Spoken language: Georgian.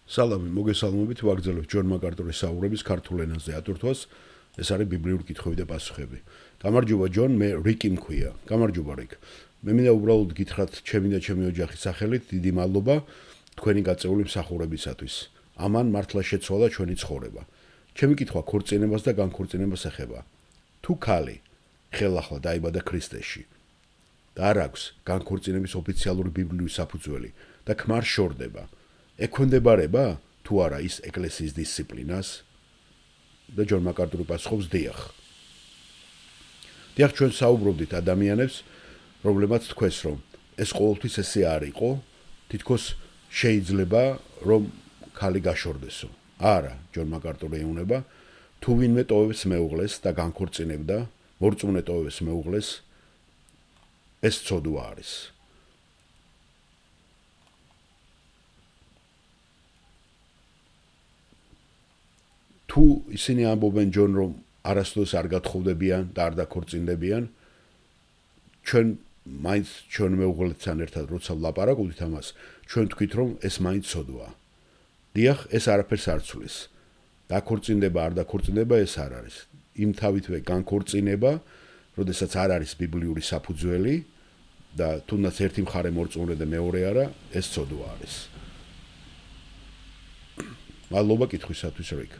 სალამი, მოგესალმებით, ვაგრძელებთ ჯონ მაკარტურის საუბრების ქართულ ენაზე ატვირთვას. ეს არის ბიბლიური კითხვები და პასუხები. გამარჯობა ჯონ, მე რიკი მქვია. გამარჯობა რიკ. მე მინდა უბრალოდ გითხრათ ჩემი და ჩემი ოჯახის სახელით დიდი მადლობა თქვენი გაწეული მსახურებისათვის. ამან მართლა შეცვალა ჩვენი ცხოვრება. ჩემი კითხვა ქორწინებას და განქორწინებას ეხება. თუ ქალი ხელახლა დაიბადა ქრისტეში და არ აქვს განქორწინების ოფიციალური ბიბლიური საფუძველი და ქმარ შორდება, ექვემდებარება თუ არა ის ეკლესიის დისციპლინას? და ჯონ მაკარტური პასუხობს დიახ. დიახ, ჩვენ საუბრობდით ადამიანებს, რომლებმაც თქვეს, რომ ეს ყოველთვის ესე არ იყო, თითქოს შეიძლება რომ ქალი გაშორდესო. არა, ჯონ მაკარტური ეუბნება, თუ ვინმე ტოვებს მეუღლეს და განქორწინებდა, მორწმუნე ტოვებს მეუღლეს, ეს ცოდვა არის. თუ ისინი ამბობენ ჯონ, რომ არასდროს არ გათხოვდებიან და არ დაქორწინდებიან, ჩვენ მაინც ჩვენ მეუღლეთთან ერთად როცა ვლაპარაკობთ ამას, ჩვენ თქვით, რომ ეს მაინც ცოდვაა. დიახ, ეს არაფერს არ ცვლის. დაქორწინდება, არ დაქორწინდება, ეს არ არის. იმ თავითვე განქორწინება, როდესაც არ არის ბიბლიური საფუძველი და თუნდაც ერთი მხარე მორწმუნე და მეორე არა, ეს ცოდვა არის. მადლობა კითხვისათვის რიკ.